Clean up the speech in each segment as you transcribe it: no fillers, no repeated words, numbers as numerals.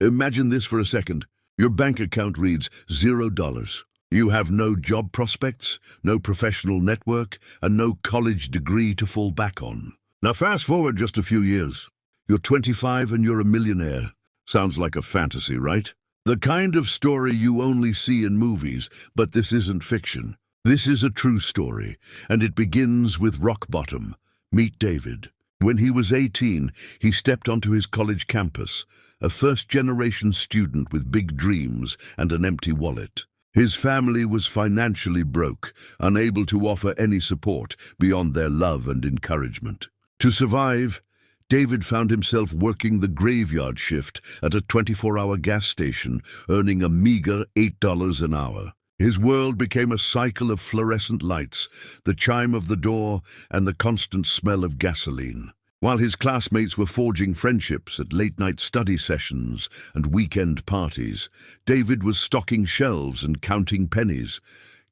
Imagine this for a second. Your bank account reads $0. You have no job prospects, no professional network, and no college degree to fall back on. Now fast forward just a few years. You're 25 and you're a millionaire. Sounds like a fantasy, right? The kind of story you only see in movies, but this isn't fiction. This is a true story, and it begins with rock bottom. Meet David. When he was 18, he stepped onto his college campus, a first-generation student with big dreams and an empty wallet. His family was financially broke, unable to offer any support beyond their love and encouragement. To survive, David found himself working the graveyard shift at a 24-hour gas station, earning a meager $8 an hour. His world became a cycle of fluorescent lights, the chime of the door, and the constant smell of gasoline. While his classmates were forging friendships at late-night study sessions and weekend parties, David was stocking shelves and counting pennies,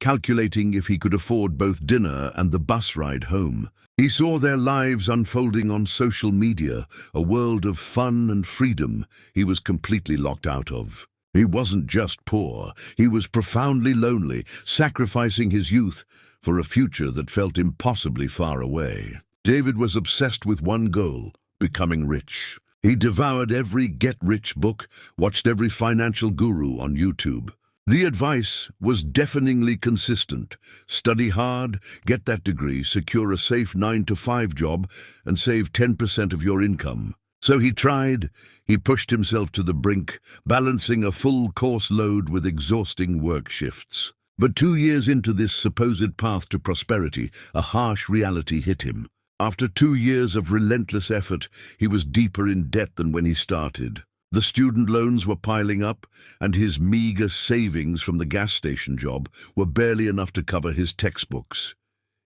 calculating if he could afford both dinner and the bus ride home. He saw their lives unfolding on social media, a world of fun and freedom he was completely locked out of. He wasn't just poor, he was profoundly lonely, sacrificing his youth for a future that felt impossibly far away. David was obsessed with one goal: becoming rich. He devoured every get-rich book, watched every financial guru on YouTube. The advice was deafeningly consistent. Study hard, get that degree, secure a safe 9-to-5 job, and save 10% of your income. So he tried. He pushed himself to the brink, balancing a full course load with exhausting work shifts. But 2 years into this supposed path to prosperity, a harsh reality hit him. After 2 years of relentless effort, he was deeper in debt than when he started. The student loans were piling up, and his meager savings from the gas station job were barely enough to cover his textbooks.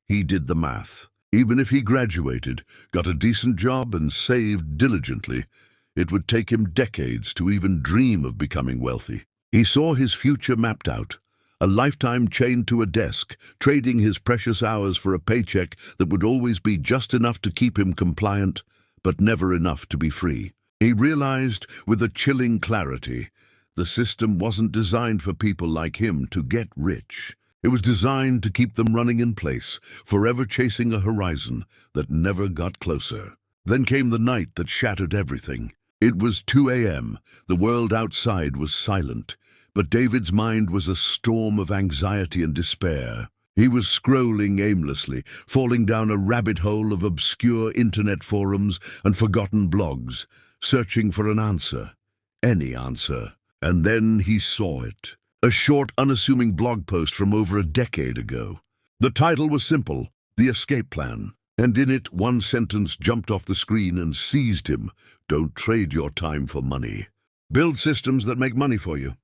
He did the math. Even if he graduated, got a decent job, and saved diligently, it would take him decades to even dream of becoming wealthy. He saw his future mapped out. A lifetime chained to a desk, trading his precious hours for a paycheck that would always be just enough to keep him compliant, but never enough to be free. He realized with a chilling clarity, the system wasn't designed for people like him to get rich. It was designed to keep them running in place, forever chasing a horizon that never got closer. Then came the night that shattered everything. It was 2 a.m. The world outside was silent, but David's mind was a storm of anxiety and despair. He was scrolling aimlessly, falling down a rabbit hole of obscure internet forums and forgotten blogs, searching for an answer, any answer. And then he saw it. A short, unassuming blog post from over a decade ago. The title was simple: The Escape Plan. And in it, one sentence jumped off the screen and seized him. Don't trade your time for money. Build systems that make money for you.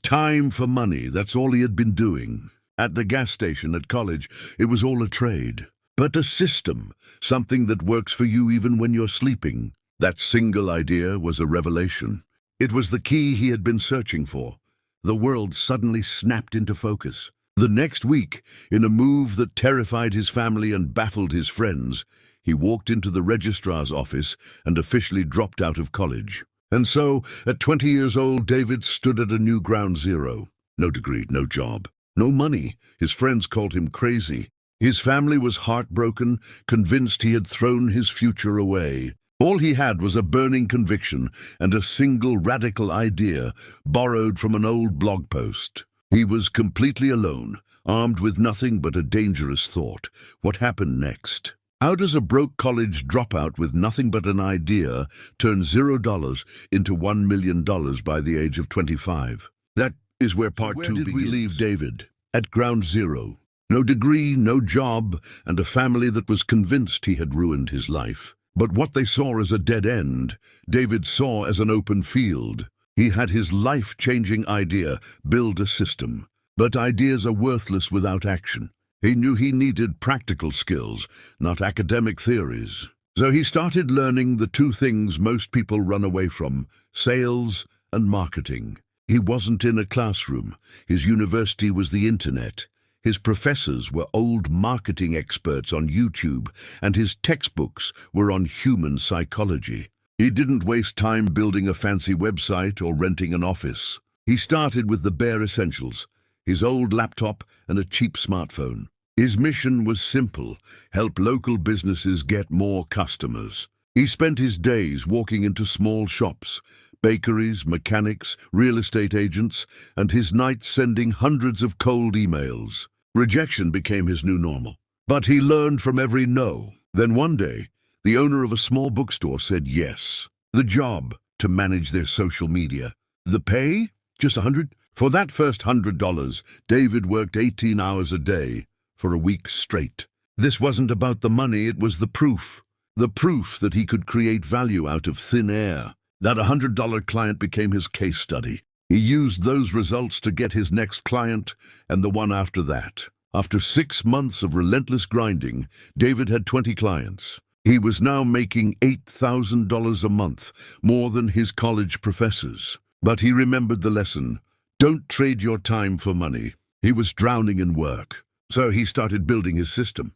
Time for money, that's all he had been doing. At the gas station, at college, it was all a trade. But a system, something that works for you even when you're sleeping. That single idea was a revelation. It was the key he had been searching for. The world suddenly snapped into focus. The next week, in a move that terrified his family and baffled his friends, he walked into the registrar's office and officially dropped out of college. And so, at 20 years old, David stood at a new ground zero. No degree, no job, no money. His friends called him crazy. His family was heartbroken, convinced he had thrown his future away. All he had was a burning conviction and a single radical idea borrowed from an old blog post. He was completely alone, armed with nothing but a dangerous thought. What happened next? How does a broke college dropout with nothing but an idea turn $0 into $1 million by the age of 25? That is where part 2 begins. Where did we leave David? At ground zero. No degree, no job, and a family that was convinced he had ruined his life. But what they saw as a dead end, David saw as an open field. He had his life-changing idea: build a system. But ideas are worthless without action. He knew he needed practical skills, not academic theories. So he started learning the two things most people run away from: sales and marketing. He wasn't in a classroom. His university was the internet. His professors were old marketing experts on YouTube, and his textbooks were on human psychology. He didn't waste time building a fancy website or renting an office. He started with the bare essentials, his old laptop and a cheap smartphone. His mission was simple: help local businesses get more customers. He spent his days walking into small shops, bakeries, mechanics, real estate agents, and his nights sending hundreds of cold emails. Rejection became his new normal. But he learned from every no. Then one day, the owner of a small bookstore said yes. The job: to manage their social media. The pay? Just $100? For that first $100, David worked 18 hours a day for a week straight. This wasn't about the money, it was the proof. The proof that he could create value out of thin air. That $100 client became his case study. He used those results to get his next client and the one after that. After 6 months of relentless grinding, David had 20 clients. He was now making $8,000 a month, more than his college professors. But he remembered the lesson: don't trade your time for money. He was drowning in work. So he started building his system.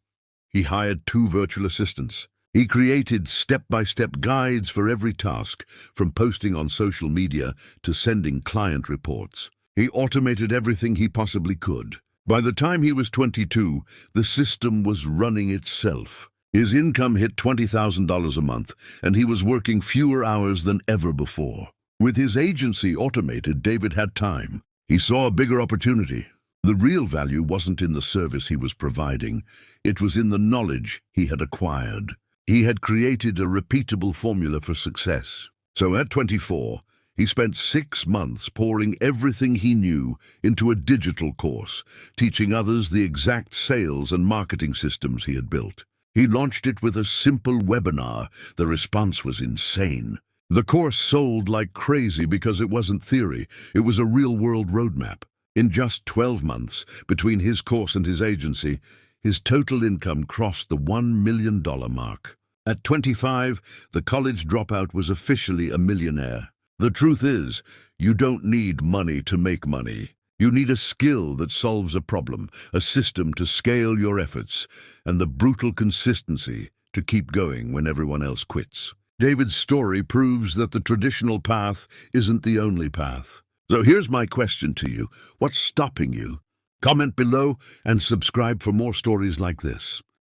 He hired 2 virtual assistants. He created step-by-step guides for every task, from posting on social media to sending client reports. He automated everything he possibly could. By the time he was 22, the system was running itself. His income hit $20,000 a month, and he was working fewer hours than ever before. With his agency automated, David had time. He saw a bigger opportunity. The real value wasn't in the service he was providing. It was in the knowledge he had acquired. He had created a repeatable formula for success. So at 24, he spent 6 months pouring everything he knew into a digital course, teaching others the exact sales and marketing systems he had built. He launched it with a simple webinar. The response was insane. The course sold like crazy because it wasn't theory, it was a real-world roadmap. In just 12 months, between his course and his agency, his total income crossed the $1 million mark. At 25, the college dropout was officially a millionaire. The truth is, you don't need money to make money. You need a skill that solves a problem, a system to scale your efforts, and the brutal consistency to keep going when everyone else quits. David's story proves that the traditional path isn't the only path. So here's my question to you: what's stopping you? Comment below and subscribe for more stories like this.